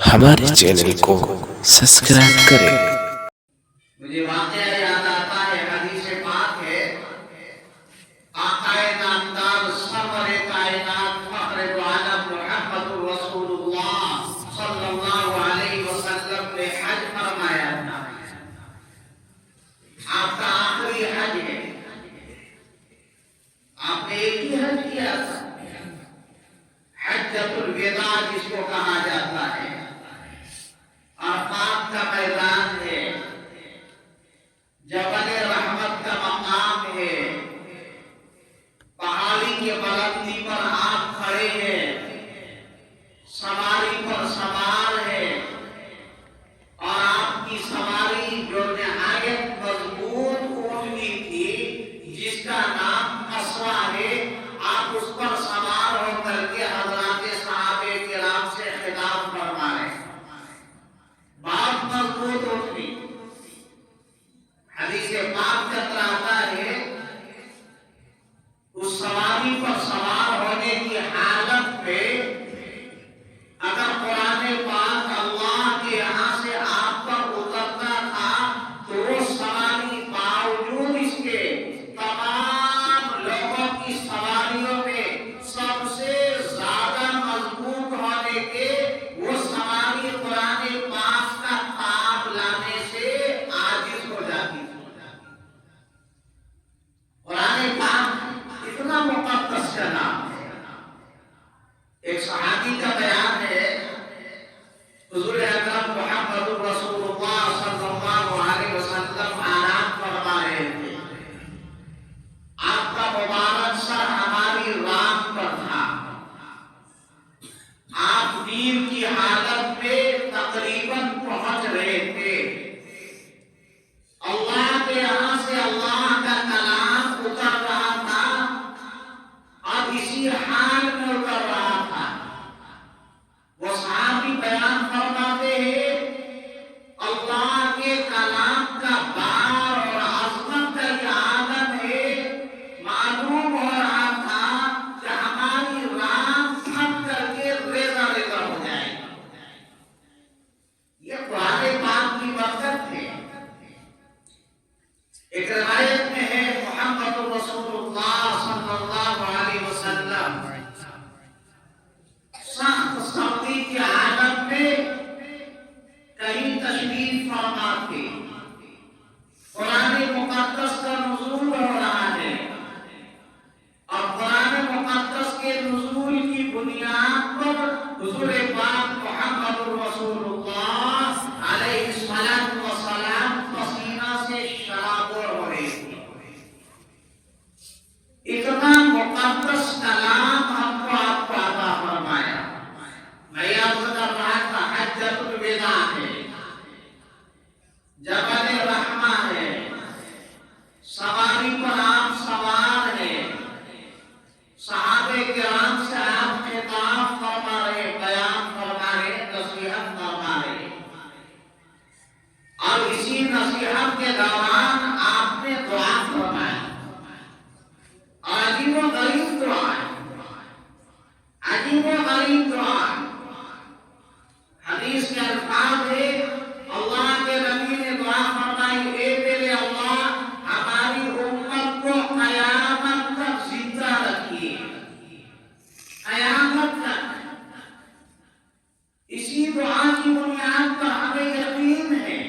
ہمارے چینل کو سبسکرائب کریں۔ مجھے واقعہ یاد آتا ہے، حدیث پاک ہے، آقائے نامدار سرور کائنات فخر دو عالم محمد رسول اللہ صلی اللہ علیہ وسلم نے حج فرمایا تھا۔ آپ کا آخری حج ہے، آپ نے ایک ہی حج کیا تھا، حجۃ الوداع جس کو کہا جاتا ہے۔ عرفات کا میدان ہے، جبل رحمت کا مقام ہے، پہاڑی کے بلندی پر آپ کھڑے ہیں، سواری پر سوار ہے، اور آپ کی سواری جو نہایت مضبوط اونٹنی تھی جس کا نام قصوہ ہے، آپ اس پر سوار ہو کر کے حضرات صحابہ کرام سے خطاب فرما رہے ہیں۔ بہت مضبوط اونٹنی، حدیث پاک چل آتا ہے، اس سواری پر سوار ہونے کی حالت میں اگر قرآن پاک اللہ کے یہاں سے آپ پر اترتا تھا تو وہ سواری باوجود اس کے تمام لوگوں کی سواریوں میں سب سے زیادہ مضبوط ہونے کے وہ سواری قرآن پاک کا خواب لانے سے عاجز ہو جاتی تھی۔ قرآن پاک اتنا مقدس کلام ہے۔ ایک صحابی کا بیان ہے، حضور اکرم محمد رسول اللہ صلی اللہ علیہ وسلم آرام فرما رہے تھے، آپ کا مبارک سر ہماری رام پر تھا، آپ نیند کی حالت میں تقریباً پہنچ رہے تھے، اللہ کے یہاں سے اللہ کا کلام اتر رہا تھا، اب اسی حال میں اتر رہا تھا۔ وہ صحابی بیان فرماتے ہیں، اللہ کے کلام کا بار اور عظمت کا یہ عالم ہے، معلوم ہو رہا تھا کہ ہماری ران پھٹ کر کے ریزہ ریزہ ہو جائے گی۔ یہ قرآن پاک کی برکت ہے۔ ایک روایت میں ہے، محمد رسول اللہ صلی اللہ علیہ وسلم سخت سردی کی حالت میں کہیں تشریف فرما تھے، قرآن مقدس کا نزول ہو رہا ہے، اور قرآن مقدس کے نزول کی بنیاد پر حضور پاک محمد رسول اللہ علیہ الصلوۃ والسلام پسینہ سے شرابور ہو رہے تھے۔ اتنا مقدس کلام ہم کو آپ کو عطا فرمایا۔ میں عرض کر رہا تھا، حجۃ الوداع ہے، جبل رحمہ ہے، سواری پر آپ سوار ہے، صحابہ کرام سے آپ خطاب فرما رہے، بیان فرما رہے، نصیحت فرما رہے، اور اسی نصیحت کے دوران آپ نے دعا فرمایا، عجیب و غریب دعا ہے، عجیب و غریب دعا ہے۔ حدیث کے الفاظ ہے، اللہ کے نبی نے دعا فرمائی، اے میرے اللہ، ہماری امت کو قیامت تک زندہ رکھیے، قیامت تک۔ اسی دعا کی بنیاد پر ہمیں یقین ہے،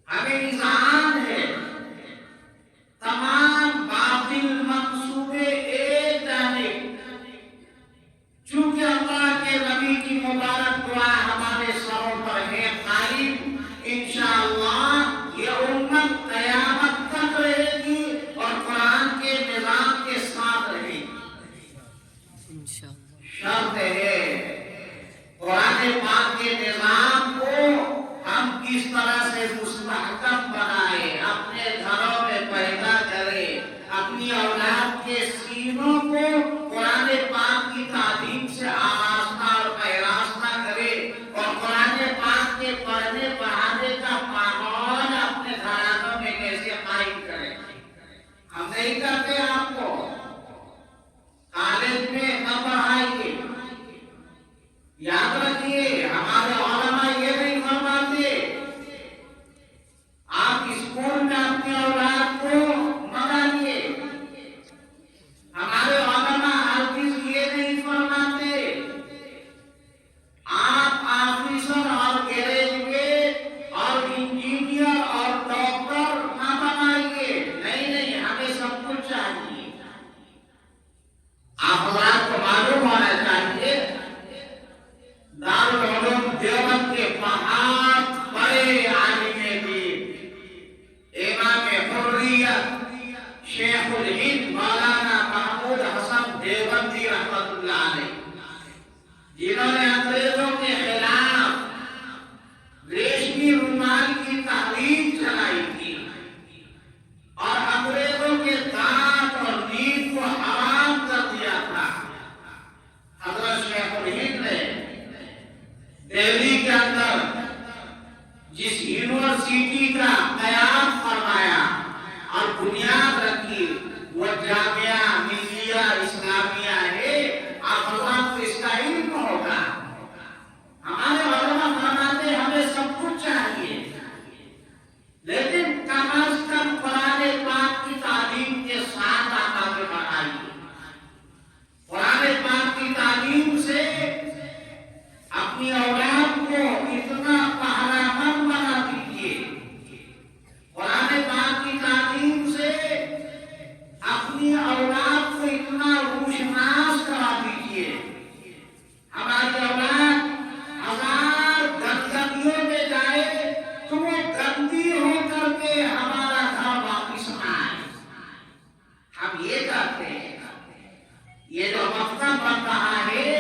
ہمیں اذعان ہے، تمام باطل منصوبے ایک جانب، چونکہ اللہ کے نبی کی مبارک دعا ہمارے سروں پر ہے، قریب انشاءاللہ یہ امت قیامت تک رہے گی اور قرآن کے نظام کے ساتھ رہے گی۔ شرط ہے قرآن پاک کے نظام کو ہم کس طرح سے مستحکم بنائے، اپنے گھروں میں پیدا کرے، اپنی اولاد کے سینوں کو قرآن پاک کی تعلیم سے آراستہ اور پیراستہ کرے، اور قرآن پاک کے پڑھنے پڑھانے کا ماحول اپنے گھرانوں میں کیسے قائم کرے۔ ہم نہیں کرتے، آپ کو کالج میں نہ پڑھائیے، یاد رکھیے دہلی کے اندر جس یونیورسٹی کا قیام فرمایا اور بنیاد رکھی وہ جامعہ ملیہ اسلامیہ ہے. آپ اللہ کو اس کا علم ہوگا. ہمارے علماء فرماتے ہمیں سب کچھ چاہیے لیکن کم از کم قرآن پاک کی تعلیم کے ساتھ آپ آگے بڑھائیے. قرآن پاک کی تعلیم سے اپنی اولاد کو اتنا پہراون بنا دیجیے. قرآن پاک کی تعلیم سے اپنی اولاد کو اتنا روشناس کرا دیجیے. ہماری اولاد ہزار گندگیوں میں جائے تو وہ گندی ہو کر کے ہمارا گھر واپس آئے. ہم یہ کرتے ہیں. یہ جو مکتب بن رہا ہے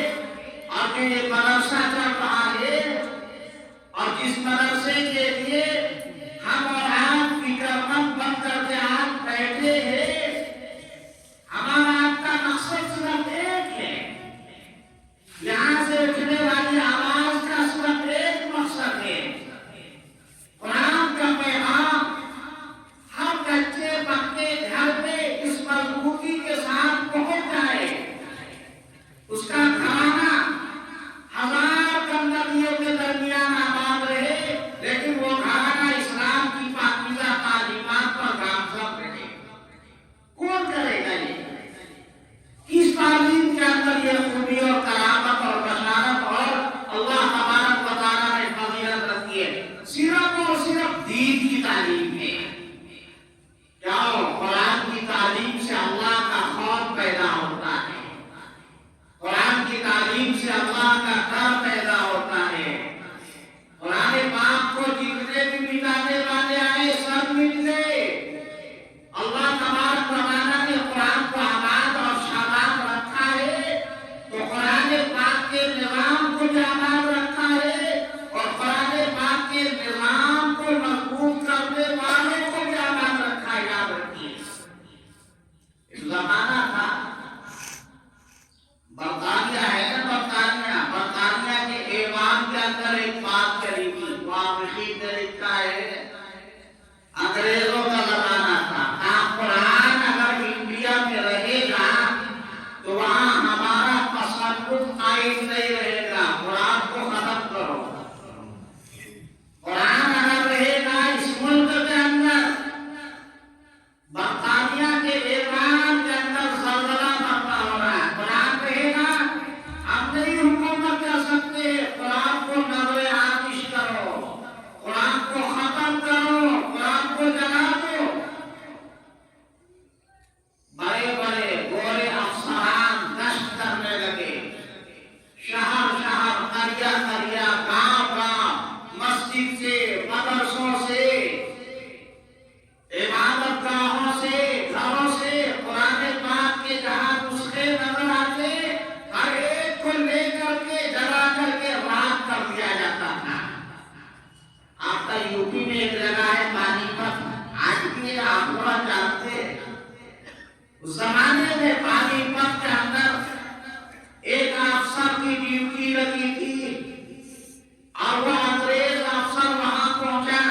اور جو یہ مدرسہ چل رہا ہے اور جس مدرسے کے لیے ہم اور آپ فکر مند بن کر کے آپ بیٹھے ہیں، ہمارا آپ کا مقصد صرف ایک ہے. یہاں سے اٹھنے والی آواز کا صرف ایک مقصد ہے. قرآن کا پیغام ہر کچے پکے گھر پہ اس مضبوطی کے ساتھ پہنچ جائے. اس کا گھرانہ ہزار گندگیوں کے درمیان آباد رہے لیکن وہ گھرانہ اسلام کی پاکیزہ تعلیمات پر گامزن رہے. کون کرے گا یہ؟ کس تعلیم کے اندر یہ خوبی اور کرامت اور بشارت اور اللہ تبارک و تعالیٰ نے فضیلت رکھی ہے؟ صرف اور صرف دین کی تعلیم ہے. کیا قرآن کی تعلیم سے اللہ کا خوف پیدا ہوتا ہے. قرآن کی تعلیم سے اللہ کا ڈر پیدا ہوتا ہے. قرآن پاک کو جتنے بھی مٹانے والے آئے سب مٹ گئے. اللہ تبارک و تعالیٰ نے قرآن کو آباد اور شاداب رکھا ہے تو قرآن پاک کے نظام کو بھی آباد رکھا ہے اور قرآن پاک کے نظام کو مضبوط کرنے والوں کو بھی آباد رکھا ہے. یاد رکھیے ایک زمانہ تھا برطانیہ ہے نا، برطانیہ کے ایوان کے اندر ایک بات کری تھی. مؤرخین نے لکھا ہے انگریزوں کا زمانہ تھا. قرآن اگر انڈیا میں رہے گا تو وہاں ہمارا تسلط قائم نہیں رہے گا. قرآن کو ختم کرو. قرآن اگر رہے گا اس ملک کے اندر، برطانیہ کے ایوان کے اندر زلزلہ برپا ہو رہا ہے. قرآن رہے گا ہم نہیں حکومت کر سکتے. قرآن کو نظر آتش کرو، قرآن کو ختم کرو، قرآن کو جلا دو. بڑے بڑے گورے افسران گشت کرنے لگے. شہر شہر، قریہ قریہ، گاؤں گاؤں، مسجد سے، مدرسوں سے، عبادت گاہوں سے، گھروں سے قرآن پاک کے جہاں نسخے نظر آتے ہر ایک کو لے کر کے جلا کر کے راکھ کر دیا جاتا تھا. آپ کا یوپی میں ایک جگہ ہے پانی پت، آج بھی آپ تھوڑا جانتے ہیں. اس زمانے میں پانی پت کے اندر ایک افسر کی ڈیوٹی لگی تھی اور وہ انگریز افسر وہاں پہنچا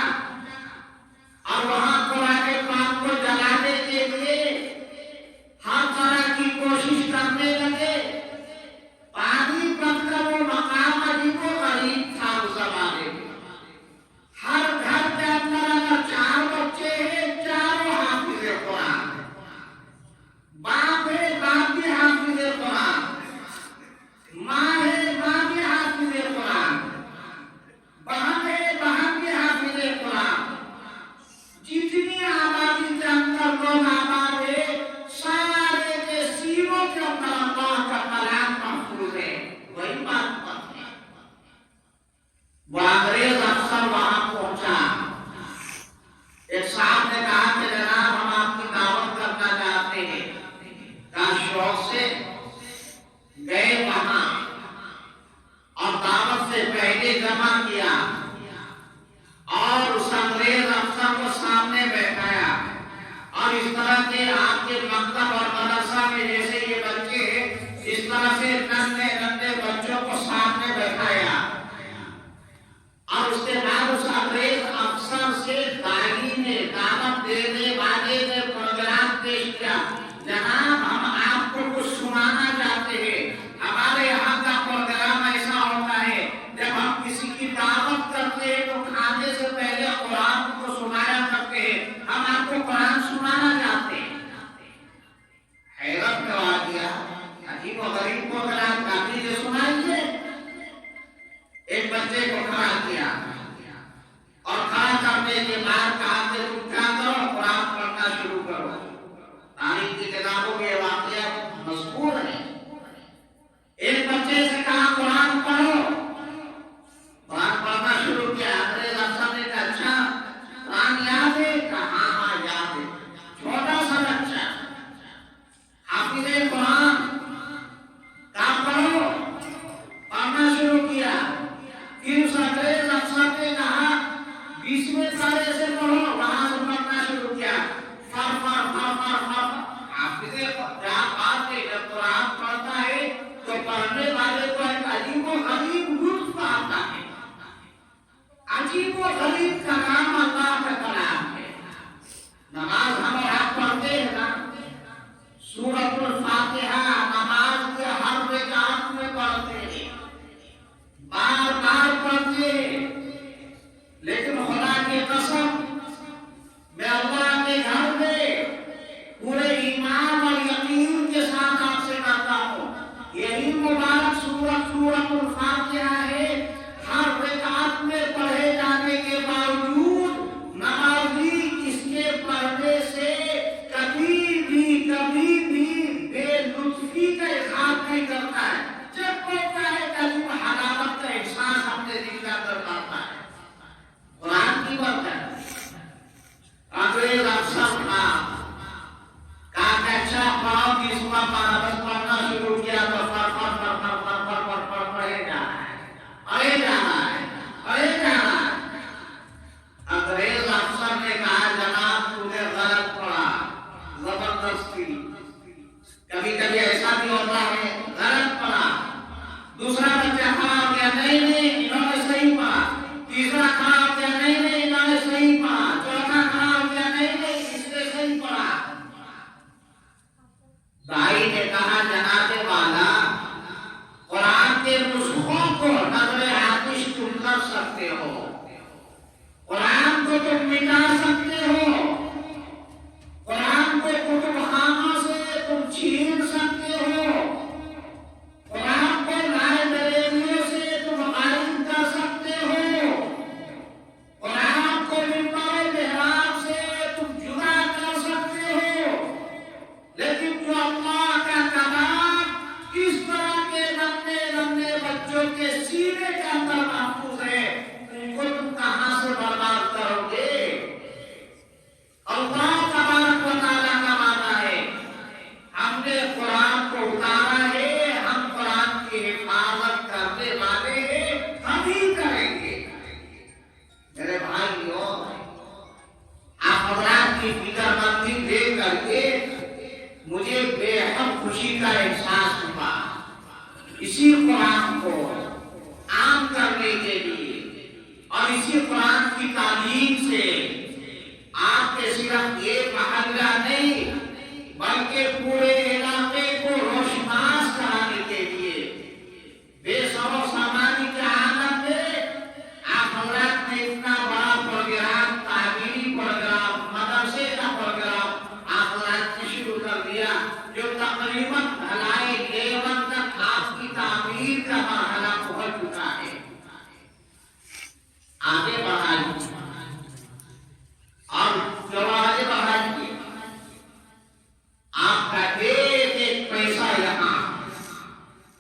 اور وہاں قرآن پاک کو جلانے کے لیے ہر طرح کی کوشش کرنے لگے. پانی پت کا وہ مقام عجیب و غریب تھا اس زمانے میں. ہر گھر کے اندر اگر 4 بچے ہیں، چاروں حافظ قرآن. باپ ہے، باپ بھی حافظ قرآن. ماں ہے، ماں بھی حافظ قرآن. بہن ہے، بہن بھی حافظ قرآن. جتنی آبادی کے اندر لوگ آباد ہے سارے کے سینوں کے اندر اللہ کا کلام محفوظ ہے. وہی بات ہے. وہ انگریز افسر وہاں پہنچا. ایک صاحب نے کہا کہ جناب ہم آپ کی دعوت کرنا چاہتے ہیں. کہا شوق سے گئے وہاں اور دعوت سے پہلے جمع کیا اور اس انگریز افسر کو سامنے بیٹھایا اور اس طرح کے آپ کے مکتب اور مدرسہ میں جیسے یہ بچے اس طرح سے ننھے ننھے بچوں کو سامنے بیٹھایا ہو، قرآن کو تم مٹا سکتے ہو، قرآن کو کتب خانوں سے تم چھین سکتے ہو، قرآن کو لائبریریوں سے تم غائب کر سکتے ہو، قرآن کو ممبر محراب سے تم جدا کر سکتے ہو، لیکن جو اللہ کا کلام اس طرح کے ننھے ننھے بچوں کے سینے کے اندر محفوظ ہے، ان کو تم کہاں سے برباد کرو گے؟ اللہ تبارک و تعالیٰ کا وعدہ ہے، ہم نے قرآن کو اتارا ہے، ہم قرآن کی حفاظت کرنے والے ہیں، ہم ہی کریں گے۔ میرے بھائیوں، آپ حضرات کی فکر مندی دیکھ کر کے مجھے بے حد خوشی کا احساس ہوا۔ اسی قرآن کو عام کرنے کے لیے اور اسی قرآن کی تعلیم سے آپ کے صرف ایک محلہ نہیں بلکہ پورے علاقے کو روشناس کرانے کے لیے بے سر و سامانی کے عالم میں آپ حضرات نے اتنا بڑا پروگرام، تعلیمی پروگرام، مدرسے کا پروگرام آپ حضرات نے شروع کر دیا، جو تقریباً ڈھلائی لیول تک آپ کی تعمیر کا مرحلہ پہنچ چکا ہے۔ آگے بڑھائیے اور جو آگے بڑھائیے، آپ کا ایک ایک پیسہ یہاں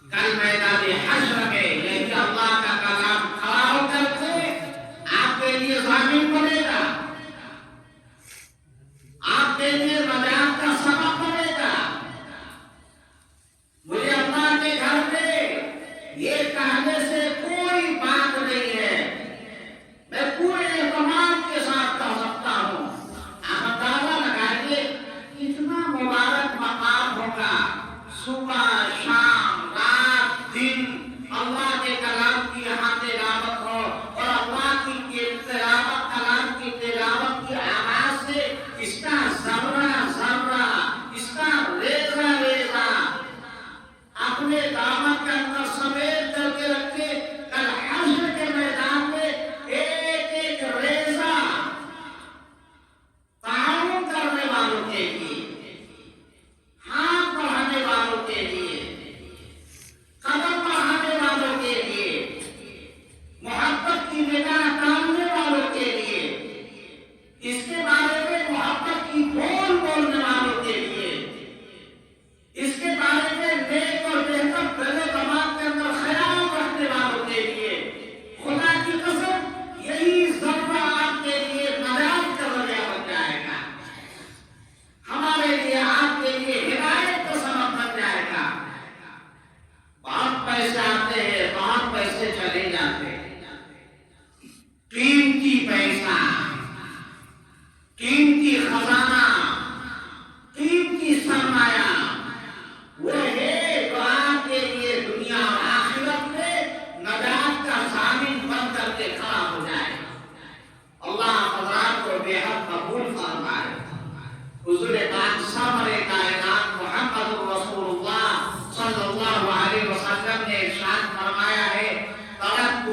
کل میدان حشر میں یعنی اللہ کا کلام کھڑا ہو کر کے آپ کے لیے ضامن بنے گا، آپ کے لیے نجات کا سبب بنے گا۔ مجھے اللہ کے گھر میں یہ کہنے سے کوئی بات نہیں ہے، میں پورے اہتمام کے ساتھ کہہ سکتا ہوں، آپ اندازہ لگائیے کتنا مبارک مقام ہوگا، صبح شام رات دن اللہ کے کلام کی یہاں تلاوت ہو، اور اللہ کی تلاوت، کلام کی تلاوت کی آواز سے اس کا ذرہ ذرہ، اس کا ریزہ ریزہ اپنے دامن کے اندر سمیٹ کر کے رکھے، کل حشر کے میدان میں ایک ایک ریزہ تعاون کرنے والوں کے لیے، ہاتھ بڑھانے والوں کے لیے، قدم بڑھانے والوں کے لیے، محبت کی نگاہ ڈالنے والوں کے لیے، اس کے بارے میں محبت کی بول بولنے والوں کے لیے، اس کے بارے میں نیک اور بہتر دل و دماغ کے اندر خیال رکھنے والوں کے لیے، خدا کی قسم یہی ذرہ آپ کے لیے نجات کا ذریعہ بن جائے گا، ہمارے لیے آپ کے لیے ہدایت کا سبب بن جائے گا۔ بہت پیسے آتے ہیں، بہت پیسے چلے جاتے ہیں، قیمتی پیسہ، قیمتی خزانہ، قیمتی سرمایہ وہ ہے جو آپ کے لیے دنیا اور آخرت میں نجات کا ضامن بن کر کے کھڑا ہو جائے۔ اللہ حضرات کو بے حد قبول فرمائے۔ حضور پاک سرور کائنات محمد رسول اللہ صلی اللہ علیہ وسلم نے ارشاد فرمایا ہے، ترکت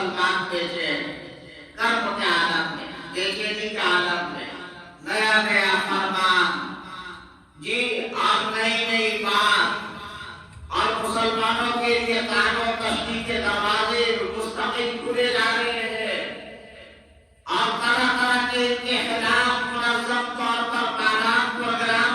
مسلمان بیچے کرب کے عالم میں، بے چینی کے عالم میں نیا نیا فرمان، جی اور نئی نئی بات، اور مسلمانوں کے لیے تعین و تشریح کے دروازے مستقل کھلے جا رہے ہیں، اور طرح طرح کے ان کے خلاف منظم طور پر پروگرام